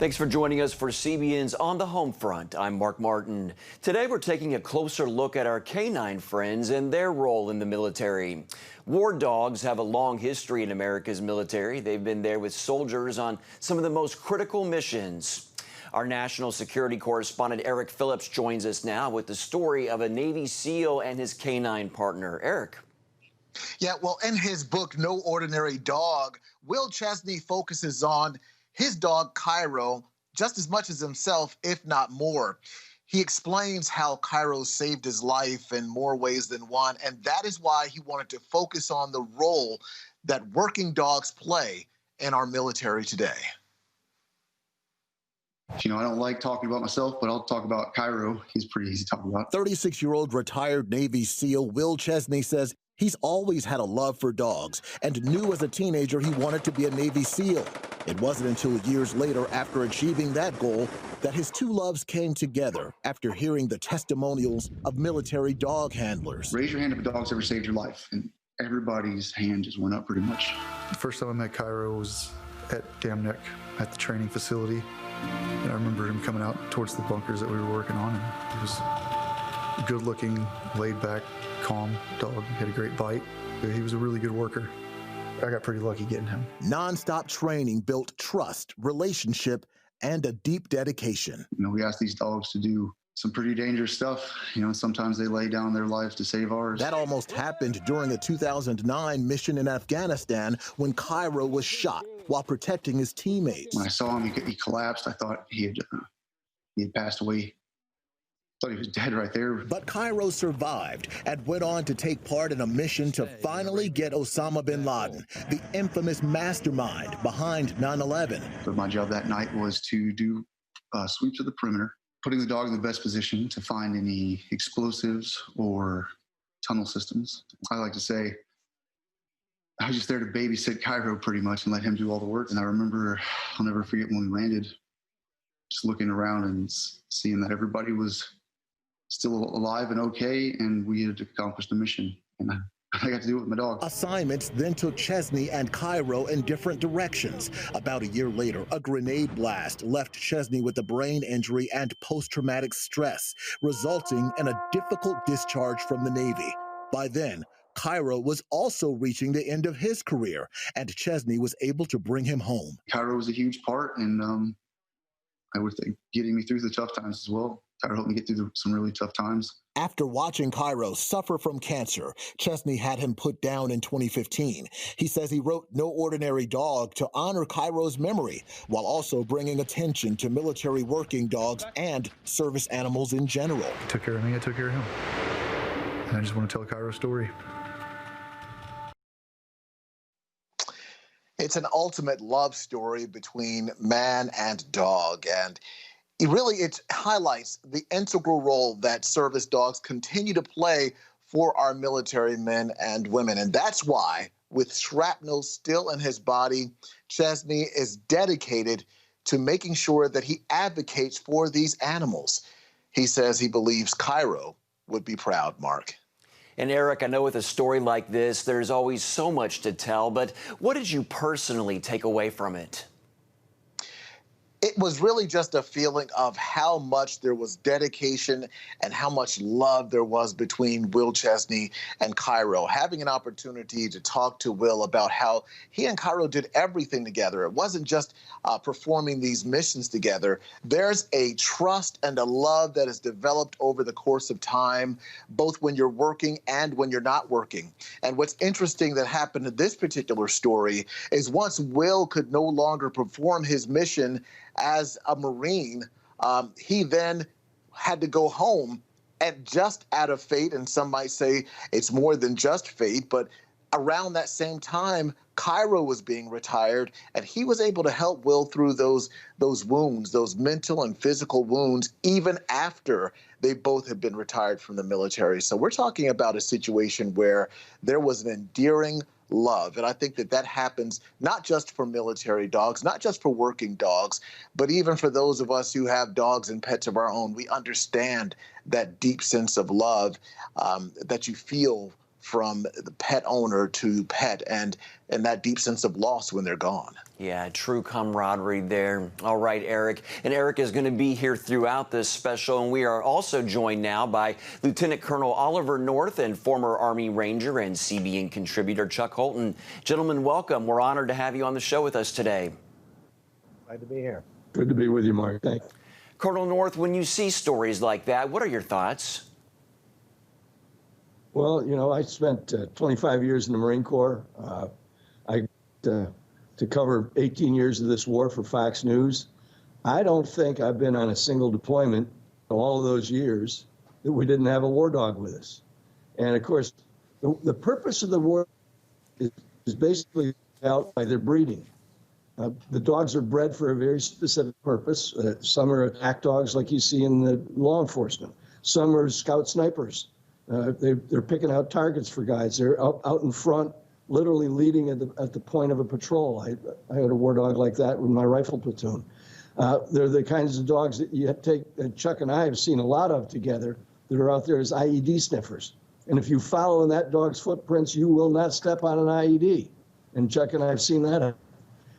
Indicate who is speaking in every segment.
Speaker 1: Thanks for joining us for CBN's On the Home Front. I'm Mark Martin. Today we're taking a closer look at our canine friends and their role in the military. War dogs have a long history in America's military. They've been there with soldiers on some of the most critical missions. Our national security correspondent Eric Phillips joins us now with the story of a Navy SEAL and his canine partner. Eric.
Speaker 2: Yeah, well, in his book, No Ordinary Dog, Will Chesney focuses on his dog, Cairo, just as much as himself, if not more. He explains how Cairo saved his life in more ways than one, and that is why he wanted to focus on the role that working dogs play in our military today.
Speaker 3: You know, I don't like talking about myself, but I'll talk about Cairo. He's pretty easy to talk about.
Speaker 4: 36-year-old retired Navy SEAL Will Chesney says he's always had a love for dogs and knew as a teenager he wanted to be a Navy SEAL. It wasn't until years later, after achieving that goal, that his two loves came together after hearing the testimonials of military dog handlers.
Speaker 3: Raise your hand if a dog's ever saved your life, and everybody's hand just went up pretty much.
Speaker 5: The first time I met Cairo was at Dam Neck at the training facility. And I remember him coming out towards the bunkers that we were working on, and he was a good-looking, laid-back, calm dog. He had a great bite. He was a really good worker. I got pretty lucky getting him.
Speaker 4: Non-stop training built trust, relationship, and a deep dedication.
Speaker 3: You know, we asked these dogs to do some pretty dangerous stuff. You know, sometimes they lay down their lives to save ours.
Speaker 4: That almost happened during a 2009 mission in Afghanistan when Cairo was shot while protecting his teammates.
Speaker 3: When I saw him, he collapsed. I thought he had passed away. I thought he was dead right there.
Speaker 4: But Cairo survived and went on to take part in a mission to finally get Osama bin Laden, the infamous mastermind behind 9/11.
Speaker 3: But my job that night was to do sweeps of the perimeter, putting the dog in the best position to find any explosives or tunnel systems. I like to say I was just there to babysit Cairo pretty much and let him do all the work. And I remember, I'll never forget when we landed, just looking around and seeing that everybody was still alive and okay, and we had accomplished the mission. And I got to do it with my dog.
Speaker 4: Assignments then took Chesney and Cairo in different directions. About a year later, a grenade blast left Chesney with a brain injury and post-traumatic stress, resulting in a difficult discharge from the Navy. By then, Cairo was also reaching the end of his career, and Chesney was able to bring him home.
Speaker 3: Cairo was a huge part, and I would think getting me through the tough times as well. Cairo helped me get through some really tough times.
Speaker 4: After watching Cairo suffer from cancer, Chesney had him put down in 2015. He says he wrote No Ordinary Dog to honor Cairo's memory, while also bringing attention to military working dogs and service animals in general.
Speaker 5: He took care of me, I took care of him. And I just want to tell Cairo's story.
Speaker 2: It's an ultimate love story between man and dog, and it highlights the integral role that service dogs continue to play for our military men and women. And that's why, with shrapnel still in his body, Chesney is dedicated to making sure that he advocates for these animals. He says he believes Cairo would be proud, Mark.
Speaker 1: And Eric, I know with a story like this, there's always so much to tell, but what did you personally take away from it?
Speaker 2: It was really just a feeling of how much there was dedication and how much love there was between Will Chesney and Cairo. Having an opportunity to talk to Will about how he and Cairo did everything together. It wasn't just performing these missions together. There's a trust and a love that is developed over the course of time, both when you're working and when you're not working. And what's interesting that happened in this particular story is once Will could no longer perform his mission as a Marine, he then had to go home, and just out of fate, and some might say it's more than just fate, but around that same time, Cairo was being retired, and he was able to help Will through those wounds, those mental and physical wounds, even after they both had been retired from the military. So we're talking about a situation where there was an endearing love. And I think that happens not just for military dogs, not just for working dogs, but even for those of us who have dogs and pets of our own. We understand that deep sense of love that you feel from the pet owner to pet, and that deep sense of loss when they're gone.
Speaker 1: Yeah, true camaraderie there. All right, Eric. And Eric is going to be here throughout this special. And we are also joined now by Lieutenant Colonel Oliver North and former Army Ranger and CBN contributor Chuck Holton. Gentlemen, welcome. We're honored to have you on the show with us today.
Speaker 6: Glad to be here.
Speaker 7: Good to be with you, Mark. Thanks.
Speaker 1: Colonel North, when you see stories like that, what are your thoughts?
Speaker 7: Well, you know, I spent 25 years in the Marine Corps. I to cover 18 years of this war for Fox News. I don't think I've been on a single deployment in all of those years that we didn't have a war dog with us. And of course, the purpose of the war is basically out by their breeding. The dogs are bred for a very specific purpose. Some are attack dogs like you see in the law enforcement. Some are scout snipers. They're picking out targets for guys. They're out in front, literally leading at the point of a patrol. I had a war dog like that with my rifle platoon. They're the kinds of dogs that you take, Chuck and I have seen a lot of together, that are out there as IED sniffers. And if you follow in that dog's footprints, you will not step on an IED. And Chuck and I have seen that.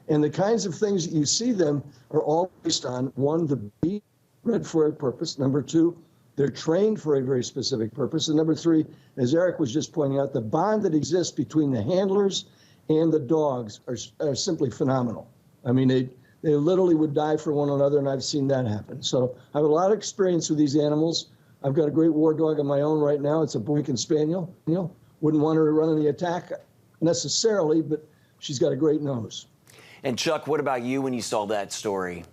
Speaker 7: And the kinds of things that you see them are all based on, one, the breed bred for a purpose. Number two, they're trained for a very specific purpose. And number three, as Eric was just pointing out, the bond that exists between the handlers and the dogs are simply phenomenal. I mean, they literally would die for one another, and I've seen that happen. So I have a lot of experience with these animals. I've got a great war dog of my own right now. It's a Boykin Spaniel. You know, wouldn't want her to run in the attack necessarily, but she's got a great nose.
Speaker 1: And Chuck, what about you when you saw that story?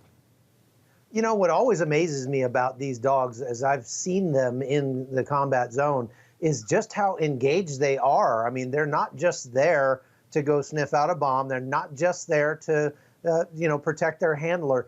Speaker 6: You know, what always amazes me about these dogs, as I've seen them in the combat zone, is just how engaged they are. I mean, they're not just there to go sniff out a bomb. They're not just there to, protect their handler.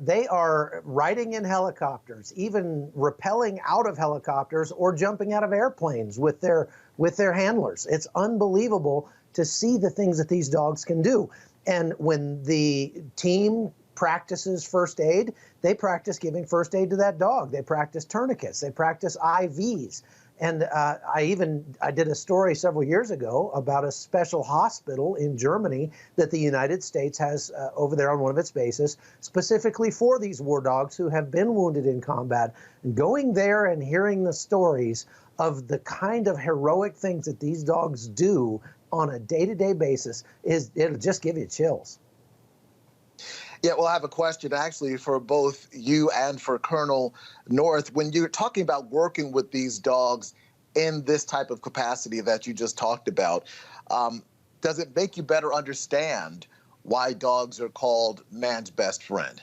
Speaker 6: They are riding in helicopters, even rappelling out of helicopters or jumping out of airplanes with their handlers. It's unbelievable to see the things that these dogs can do. And when the team practices first aid, they practice giving first aid to that dog. They practice tourniquets. They practice IVs. And I did a story several years ago about a special hospital in Germany that the United States has over there on one of its bases, specifically for these war dogs who have been wounded in combat. And going there and hearing the stories of the kind of heroic things that these dogs do on a day-to-day basis, it'll just give you chills.
Speaker 2: Yeah, well, I have a question actually for both you and for Colonel North. When you're talking about working with these dogs in this type of capacity that you just talked about, does it make you better understand why dogs are called man's best friend?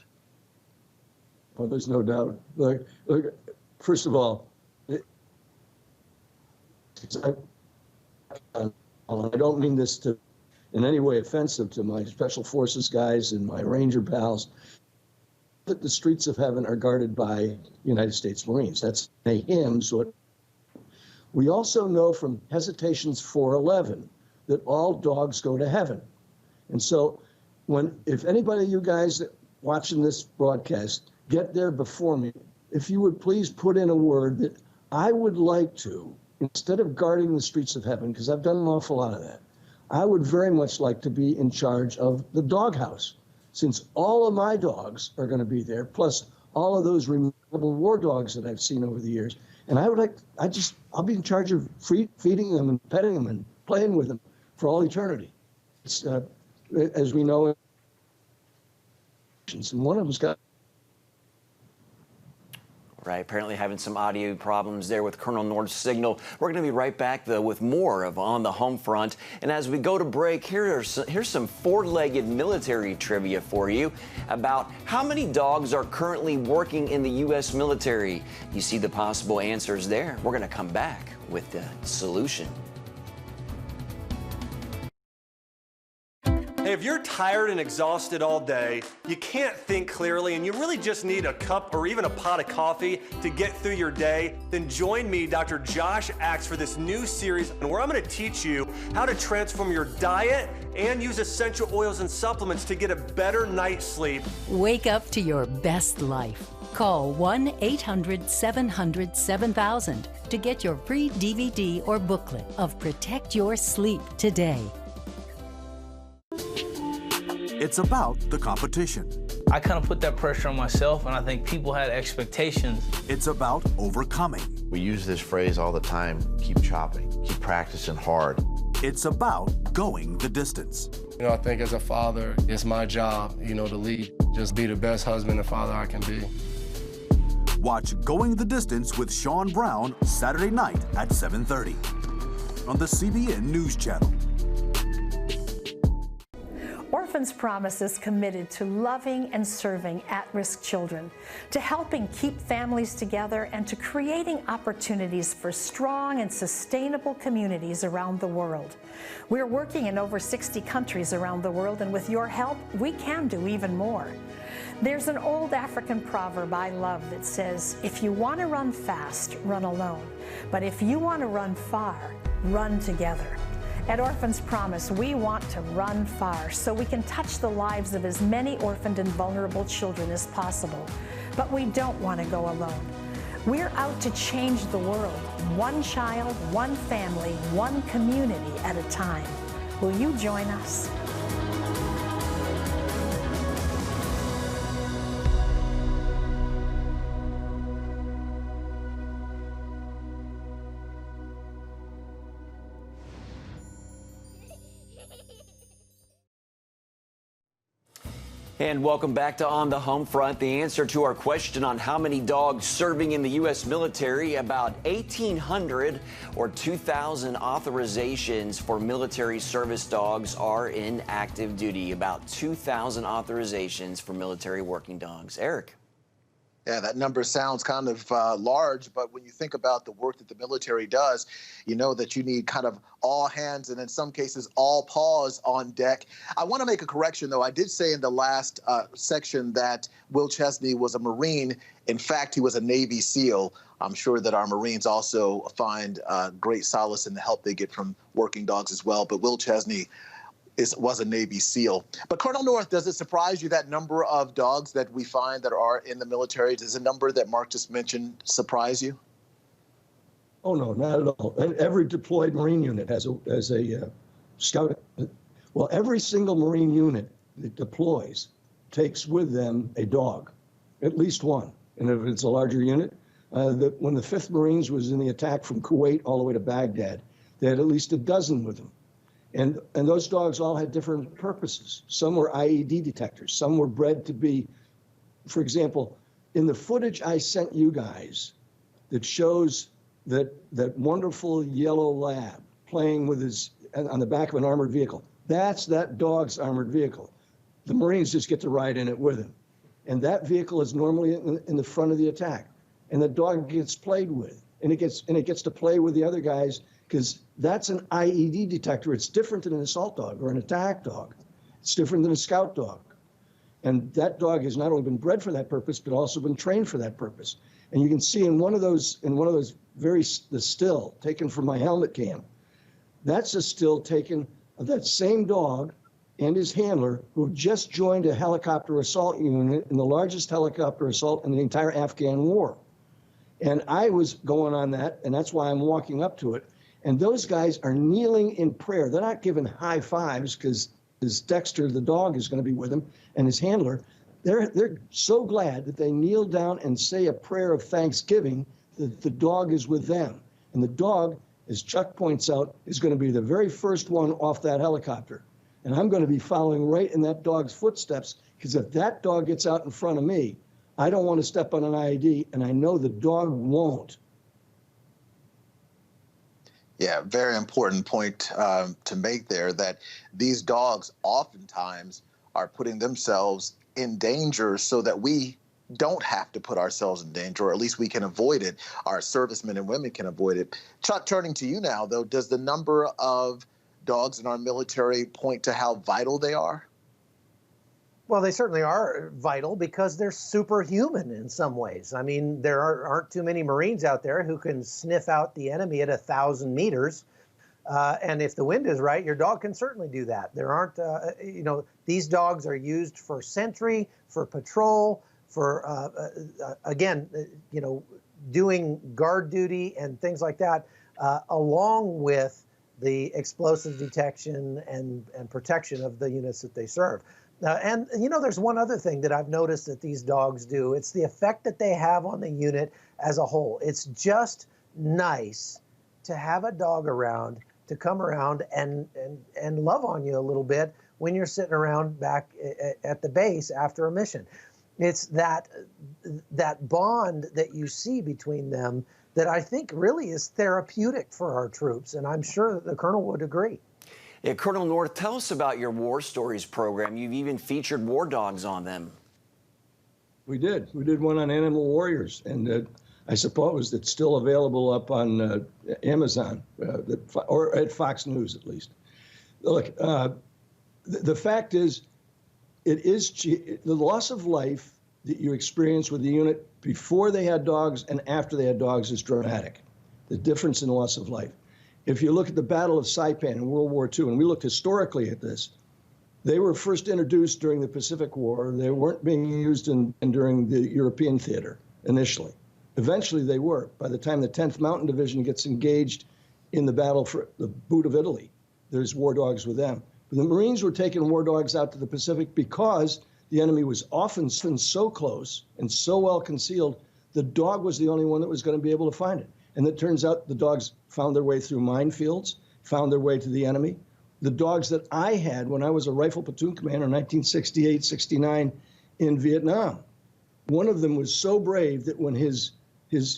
Speaker 7: Well, there's no doubt. Look, first of all, I don't mean this to in any way offensive to my Special Forces guys and my Ranger pals, that the streets of heaven are guarded by United States Marines. That's a hymn. So we also know from Hesitations 4:11 that all dogs go to heaven. And so if anybody of you guys watching this broadcast get there before me, if you would please put in a word that I would like to, instead of guarding the streets of heaven, because I've done an awful lot of that, I would very much like to be in charge of the doghouse, since all of my dogs are going to be there, plus all of those remarkable war dogs that I've seen over the years. And I'll be in charge of feeding them and petting them and playing with them for all eternity. It's, as we know, and one of them's got.
Speaker 1: Right, apparently having some audio problems there with Colonel North's signal. We're going to be right back, though, with more of On the Home Front. And as we go to break, here's some four-legged military trivia for you about how many dogs are currently working in the U.S. military. You see the possible answers there. We're going to come back with the solution.
Speaker 8: Hey, if you're tired and exhausted all day, you can't think clearly, and you really just need a cup or even a pot of coffee to get through your day, then join me, Dr. Josh Axe, for this new series where I'm going to teach you how to transform your diet and use essential oils and supplements to get a better night's sleep.
Speaker 9: Wake up to your best life. Call 1-800-700-7000 to get your free DVD or booklet of Protect Your Sleep today.
Speaker 10: It's about the competition.
Speaker 11: I kind of put that pressure on myself, and I think people had expectations.
Speaker 10: It's about overcoming.
Speaker 12: We use this phrase all the time, keep chopping, keep practicing hard.
Speaker 10: It's about going the distance.
Speaker 13: You know, I think as a father, it's my job, to lead, just be the best husband and father I can be.
Speaker 10: Watch Going the Distance with Sean Brown Saturday night at 7:30 on the CBN News Channel.
Speaker 14: Orphans Promise is committed to loving and serving at-risk children, to helping keep families together, and to creating opportunities for strong and sustainable communities around the world. We're working in over 60 countries around the world, and with your help, we can do even more. There's an old African proverb I love that says, if you want to run fast, run alone. But if you want to run far, run together. At Orphans Promise, we want to run far so we can touch the lives of as many orphaned and vulnerable children as possible. But we don't want to go alone. We're out to change the world, one child, one family, one community at a time. Will you join us?
Speaker 1: And welcome back to On the Home Front. The answer to our question on how many dogs serving in the U.S. military, about 1,800 or 2,000 authorizations for military service dogs are in active duty. About 2,000 authorizations for military working dogs. Eric.
Speaker 2: Yeah, that number sounds kind of large, but when you think about the work that the military does, you know that you need kind of all hands and in some cases all paws on deck. I want to make a correction, though. I did say in the last section that Will Chesney was a Marine. In fact, he was a Navy SEAL. I'm sure that our Marines also find great solace in the help they get from working dogs as well. But Will Chesney was a Navy SEAL. But Colonel North, does it surprise you that number of dogs that we find that are in the military? Does the number that Mark just mentioned surprise you?
Speaker 7: Oh, no, not at all. And every deployed Marine unit has a scout. Well, every single Marine unit that deploys takes with them a dog, at least one. And if it's a larger unit, when the 5th Marines was in the attack from Kuwait all the way to Baghdad, they had at least a dozen with them. And those dogs all had different purposes. Some were IED detectors. Some were bred to be, for example, in the footage I sent you guys that shows that wonderful yellow lab playing with on the back of an armored vehicle. That's that dog's armored vehicle. The Marines just get to ride in it with him. And that vehicle is normally in the front of the attack. And the dog gets played with. And it gets to play with the other guys, because that's an IED detector. It's different than an assault dog or an attack dog. It's different than a scout dog. And that dog has not only been bred for that purpose, but also been trained for that purpose. And you can see in one of those the still taken from my helmet cam, that's a still taken of that same dog and his handler who have just joined a helicopter assault unit in the largest helicopter assault in the entire Afghan war. And I was going on that, and that's why I'm walking up to it. And those guys are kneeling in prayer. They're not giving high fives because Dexter, the dog, is going to be with him, and his handler. They're so glad that they kneel down and say a prayer of thanksgiving that the dog is with them. And the dog, as Chuck points out, is going to be the very first one off that helicopter. And I'm going to be following right in that dog's footsteps, because if that dog gets out in front of me, I don't want to step on an IED, and I know the dog won't.
Speaker 2: Yeah, very important point to make there, that these dogs oftentimes are putting themselves in danger so that we don't have to put ourselves in danger, or at least we can avoid it. Our servicemen and women can avoid it. Chuck, turning to you now, though, does the number of dogs in our military point to how vital they are?
Speaker 6: Well, they certainly are vital because they're superhuman in some ways. I mean, there aren't too many Marines out there who can sniff out the enemy at 1,000 meters. And if the wind is right, your dog can certainly do that. There aren't, these dogs are used for sentry, for patrol, again, doing guard duty and things like that, along with the explosive detection and protection of the units that they serve. And there's one other thing that I've noticed that these dogs do. It's the effect that they have on the unit as a whole. It's just nice to have a dog around, to come around and love on you a little bit when you're sitting around back at the base after a mission. It's that bond that you see between them that I think really is therapeutic for our troops, and I'm sure that the Colonel would agree.
Speaker 1: Yeah, Colonel North, tell us about your War Stories program. You've even featured war dogs on them.
Speaker 7: We did. We did one on animal warriors, and I suppose it's still available up on Amazon, or at Fox News at least. Look, the fact is, the loss of life that you experience with the unit before they had dogs and after they had dogs is dramatic. The difference in loss of life. If you look at the Battle of Saipan in World War II, and we looked historically at this, they were first introduced during the Pacific War. They weren't being used during the European theater initially. Eventually they were. By the time the 10th Mountain Division gets engaged in the battle for the Boot of Italy, there's war dogs with them. But the Marines were taking war dogs out to the Pacific because the enemy was often so close and so well concealed, the dog was the only one that was going to be able to find it. And it turns out the dogs found their way through minefields, found their way to the enemy. The dogs that I had when I was a rifle platoon commander in 1968, 69 in Vietnam, one of them was so brave that when his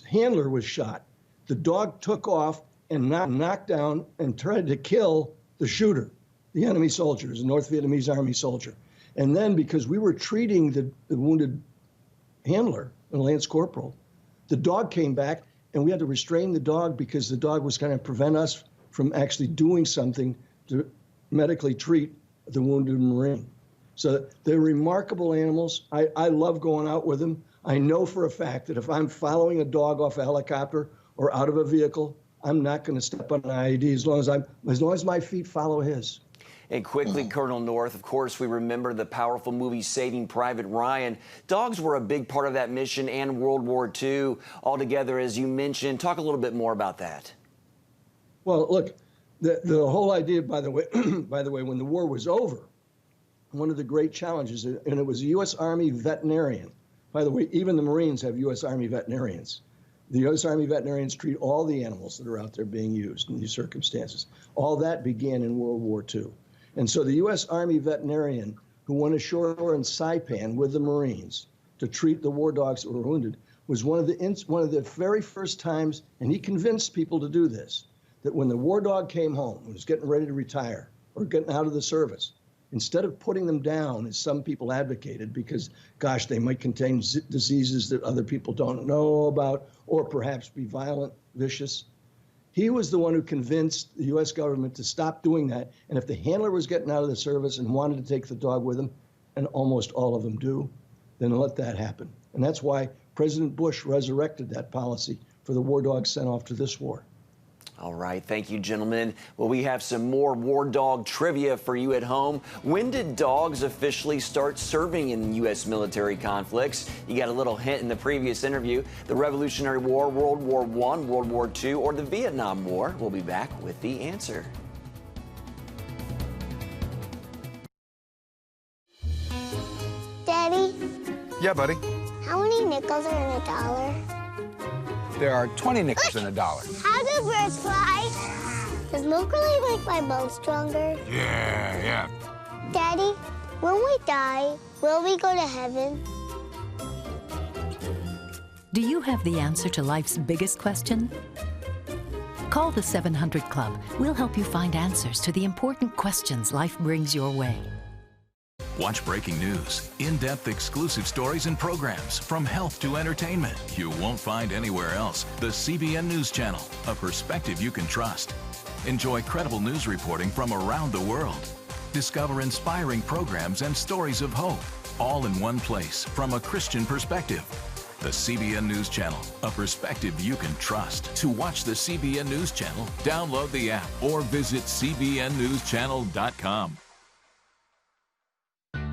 Speaker 7: handler was shot, the dog took off and knocked down and tried to kill the shooter, the enemy soldiers, the North Vietnamese Army soldier. And then because we were treating the wounded handler, the Lance Corporal, the dog came back and we had to restrain the dog because the dog was going to prevent us from actually doing something to medically treat the wounded Marine. So they're remarkable animals. I love going out with them. I know for a fact that if I'm following a dog off a helicopter or out of a vehicle, I'm not going to step on an IED as long as my feet follow his.
Speaker 1: And quickly, Colonel North, of course, we remember the powerful movie Saving Private Ryan. Dogs were a big part of that mission and World War II altogether, as you mentioned. Talk a little bit more about that.
Speaker 7: Well, look, the whole idea, by the way, when the war was over, one of the great challenges, and it was a U.S. Army veterinarian. By the way, even the Marines have U.S. Army veterinarians. The U.S. Army veterinarians treat all the animals that are out there being used in these circumstances. All that began in World War II. And so the U.S. Army veterinarian who went ashore in Saipan with the Marines to treat the war dogs that were wounded was one of the very first times, and he convinced people to do this, that when the war dog came home and was getting ready to retire or getting out of the service, instead of putting them down, as some people advocated, because, gosh, they might contain diseases that other people don't know about, or perhaps be violent, vicious, he was the one who convinced the U.S. government to stop doing that. And if the handler was getting out of the service and wanted to take the dog with him, and almost all of them do, then let that happen. And that's why President Bush resurrected that policy for the war dogs sent off to this war.
Speaker 1: All right. Thank you, gentlemen. Well, we have some more war dog trivia for you at home. When did dogs officially start serving in U.S. military conflicts? You got a little hint in the previous interview. The Revolutionary War, World War I, World War II, or the Vietnam War? We'll be back with the answer.
Speaker 15: Daddy?
Speaker 16: Yeah, buddy?
Speaker 15: How many nickels are in a dollar?
Speaker 16: There are 20 nickels in a dollar.
Speaker 15: How do birds fly? Does milk really make my bones stronger?
Speaker 16: Yeah.
Speaker 15: Daddy, when we die, will we go to heaven?
Speaker 9: Do you have the answer to life's biggest question? Call the 700 Club. We'll help you find answers to the important questions life brings your way.
Speaker 17: Watch breaking news, in-depth exclusive stories and programs from health to entertainment you won't find anywhere else. The CBN News Channel, a perspective you can trust. Enjoy credible news reporting from around the world. Discover inspiring programs and stories of hope, all in one place from a Christian perspective. The CBN News Channel, a perspective you can trust. To watch the CBN News Channel, download the app or visit cbnnewschannel.com.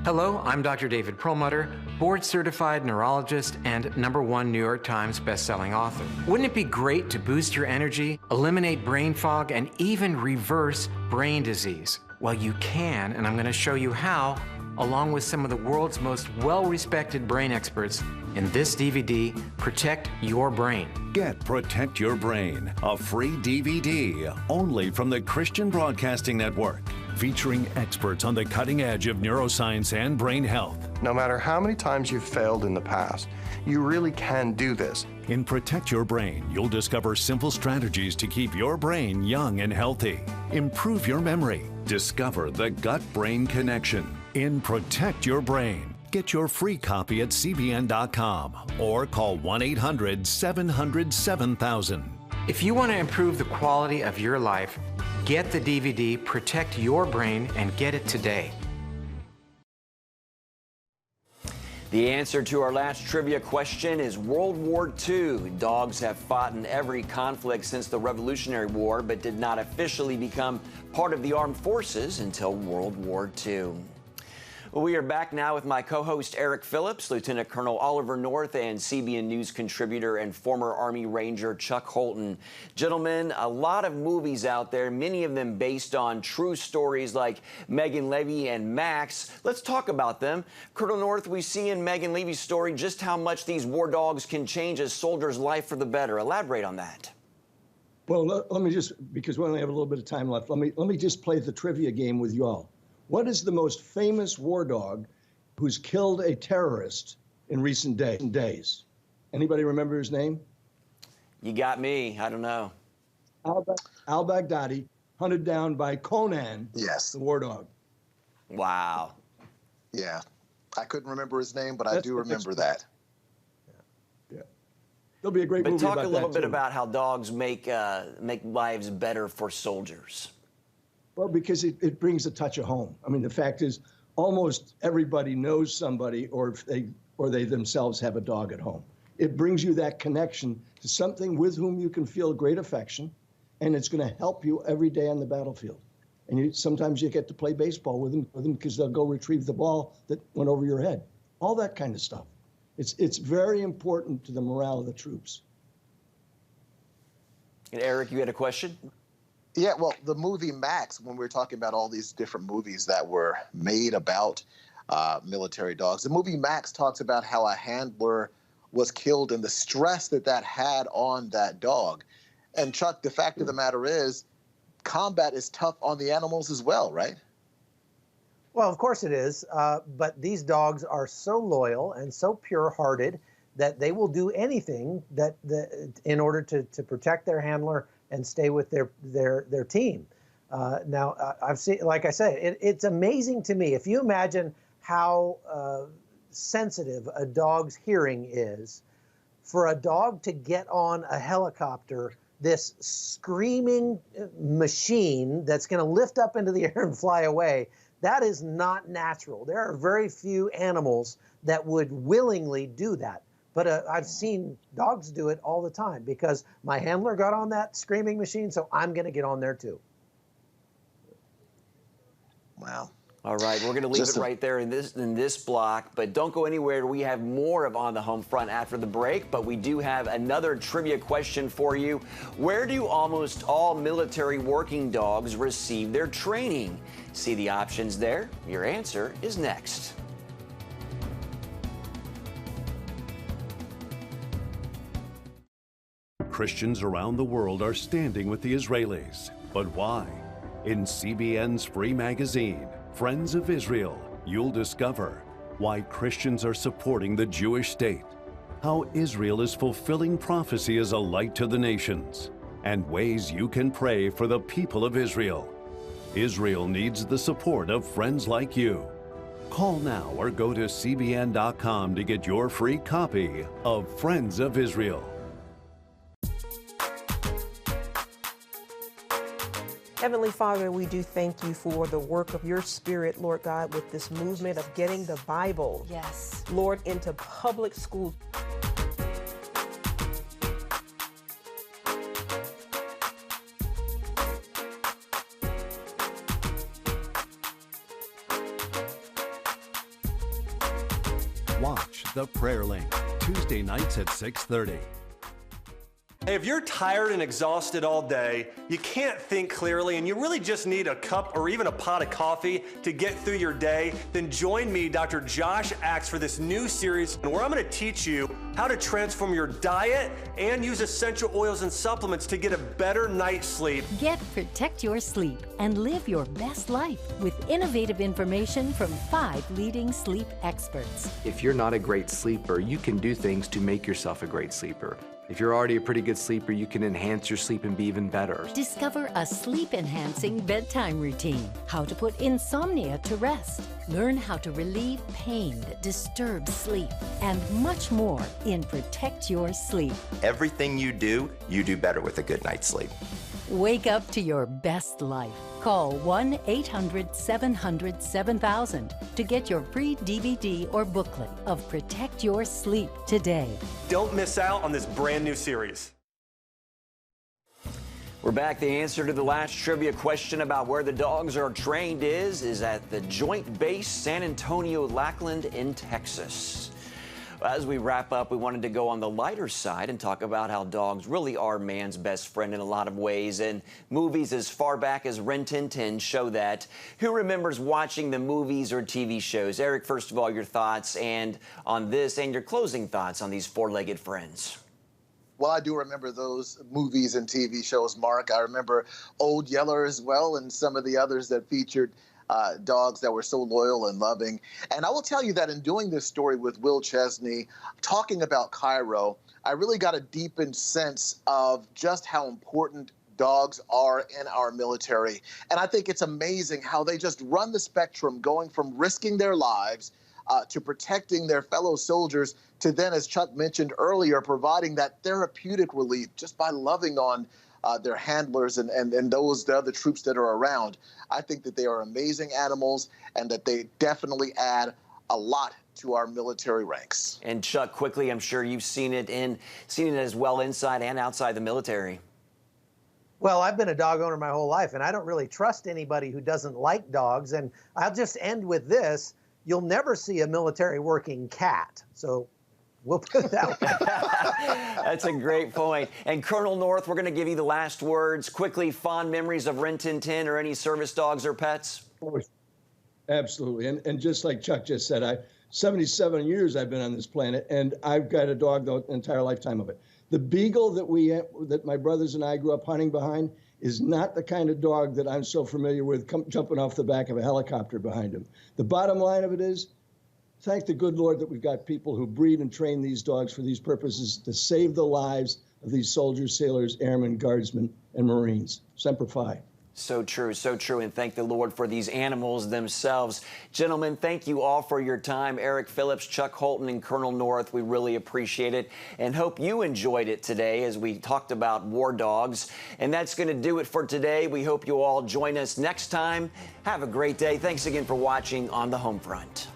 Speaker 18: Hello, I'm Dr. David Perlmutter, board-certified neurologist and #1 New York Times bestselling author. Wouldn't it be great to boost your energy, eliminate brain fog, and even reverse brain disease? Well, you can, and I'm going to show you how, along with some of the world's most well-respected brain experts in this DVD, Protect Your Brain.
Speaker 19: Get Protect Your Brain, a free DVD only from the Christian Broadcasting Network, featuring experts on the cutting edge of neuroscience and brain health.
Speaker 20: No matter how many times you've failed in the past, you really can do this.
Speaker 19: In Protect Your Brain, you'll discover simple strategies to keep your brain young and healthy. Improve your memory. Discover the gut-brain connection. In Protect Your Brain, get your free copy at CBN.com or call 1-800-700-7000.
Speaker 18: If you want to improve the quality of your life, get the DVD Protect Your Brain and get it today.
Speaker 1: The answer to our last trivia question is World War II. Dogs have fought in every conflict since the Revolutionary War, but did not officially become part of the armed forces until World War II. We are back now with my co-host Eric Phillips, Lieutenant Colonel Oliver North, and CBN News contributor and former Army Ranger Chuck Holton. Gentlemen, a lot of movies out there, many of them based on true stories like Megan Levy and Max. Let's talk about them. Colonel North, we see in Megan Levy's story just how much these war dogs can change a soldier's life for the better. Elaborate on that.
Speaker 7: Well, let me just, because we only have a little bit of time left, let me just play the trivia game with you all. What is the most famous war dog who's killed a terrorist in recent days? Anybody remember his name?
Speaker 1: You got me. I don't know.
Speaker 7: Al-Baghdadi, hunted down by Conan,
Speaker 2: yes,
Speaker 7: the war dog.
Speaker 1: Wow.
Speaker 2: Yeah. I couldn't remember his name, but I do remember that.
Speaker 7: Yeah. There'll be a great movie about that,
Speaker 1: But talk a little bit
Speaker 7: too.
Speaker 1: about how dogs make lives better for soldiers.
Speaker 7: Well, because it brings a touch of home. I mean, the fact is, almost everybody knows somebody, or they themselves have a dog at home. It brings you that connection to something with whom you can feel great affection, and it's going to help you every day on the battlefield. And sometimes you get to play baseball with them because they'll go retrieve the ball that went over your head. All that kind of stuff. It's very important to the morale of the troops.
Speaker 1: And Eric, you had a question?
Speaker 2: Yeah, well, the movie Max, when we were talking about all these different movies that were made about military dogs, the movie Max talks about how a handler was killed and the stress that had on that dog. And Chuck, the fact of the matter is, combat is tough on the animals as well, right?
Speaker 6: Well, of course it is, but these dogs are so loyal and so pure-hearted that they will do anything in order to protect their handler and stay with their team. Now, I've seen, like I said, it's amazing to me. If you imagine how sensitive a dog's hearing is, for a dog to get on a helicopter, this screaming machine that's going to lift up into the air and fly away, that is not natural. There are very few animals that would willingly do that. But I've seen dogs do it all the time because my handler got on that screaming machine, so I'm going to get on there too.
Speaker 2: Wow.
Speaker 1: All right, we're going to leave it right there in this block, but don't go anywhere. We have more of On the Home Front after the break, but we do have another trivia question for you. Where do almost all military working dogs receive their training? See the options there? Your answer is next.
Speaker 19: Christians around the world are standing with the Israelis. But why? In CBN's free magazine, Friends of Israel, you'll discover why Christians are supporting the Jewish state, how Israel is fulfilling prophecy as a light to the nations, and ways you can pray for the people of Israel. Israel needs the support of friends like you. Call now or go to CBN.com to get your free copy of Friends of Israel.
Speaker 21: Heavenly Father, we do thank you for the work of your Spirit, Lord God, with this movement of getting the Bible,
Speaker 22: yes,
Speaker 21: Lord, into public schools.
Speaker 19: Watch The Prayer Link, Tuesday nights at 6:30.
Speaker 8: Hey, if you're tired and exhausted all day, you can't think clearly, and you really just need a cup or even a pot of coffee to get through your day, then join me, Dr. Josh Axe, for this new series where I'm going to teach you how to transform your diet and use essential oils and supplements to get a better night's sleep.
Speaker 9: Get Protect Your Sleep and live your best life with innovative information from 5 leading sleep experts.
Speaker 18: If you're not a great sleeper, you can do things to make yourself a great sleeper. If you're already a pretty good sleeper, you can enhance your sleep and be even better.
Speaker 9: Discover a sleep-enhancing bedtime routine, how to put insomnia to rest, learn how to relieve pain that disturbs sleep, and much more in Protect Your Sleep.
Speaker 3: Everything you do better with a good night's sleep.
Speaker 9: Wake up to your best life. Call 1-800-700-7000 to get your free DVD or booklet of Protect Your Sleep today.
Speaker 8: Don't miss out on this brand new series.
Speaker 1: We're back. The answer to the last trivia question about where the dogs are trained is at the Joint Base San Antonio Lackland in Texas. As we wrap up, we wanted to go on the lighter side and talk about how dogs really are man's best friend in a lot of ways. And movies as far back as Rin Tin Tin show that. Who remembers watching the movies or TV shows? Eric, first of all, your thoughts and on this and your closing thoughts on these four-legged friends.
Speaker 2: Well, I do remember those movies and TV shows, Mark. I remember Old Yeller as well and some of the others that featured dogs that were so loyal and loving. And I will tell you that in doing this story with Will Chesney, talking about Cairo, I really got a deepened sense of just how important dogs are in our military. And I think it's amazing how they just run the spectrum, going from risking their lives to protecting their fellow soldiers to then, as Chuck mentioned earlier, providing that therapeutic relief just by loving on their handlers and the other troops that are around. I think that they are amazing animals and that they definitely add a lot to our military ranks.
Speaker 1: And Chuck, quickly, I'm sure you've seen it as well inside and outside the military.
Speaker 6: Well, I've been a dog owner my whole life, and I don't really trust anybody who doesn't like dogs. And I'll just end with this. You'll never see a military working cat. So we'll put it that way.
Speaker 1: That's a great point. And Colonel North, we're going to give you the last words. Quickly, fond memories of Rin Tin Tin or any service dogs or pets?
Speaker 7: Absolutely. And just like Chuck just said, 77 years I've been on this planet, and I've got a dog the entire lifetime of it. The beagle that my brothers and I grew up hunting behind is not the kind of dog that I'm so familiar with jumping off the back of a helicopter behind him. The bottom line of it is, thank the good Lord that we've got people who breed and train these dogs for these purposes to save the lives of these soldiers, sailors, airmen, guardsmen, and Marines. Semper Fi.
Speaker 1: So true, and thank the Lord for these animals themselves. Gentlemen, thank you all for your time. Eric Phillips, Chuck Holton, and Colonel North, we really appreciate it and hope you enjoyed it today as we talked about war dogs. And that's going to do it for today. We hope you all join us next time. Have a great day. Thanks again for watching On the Home Front.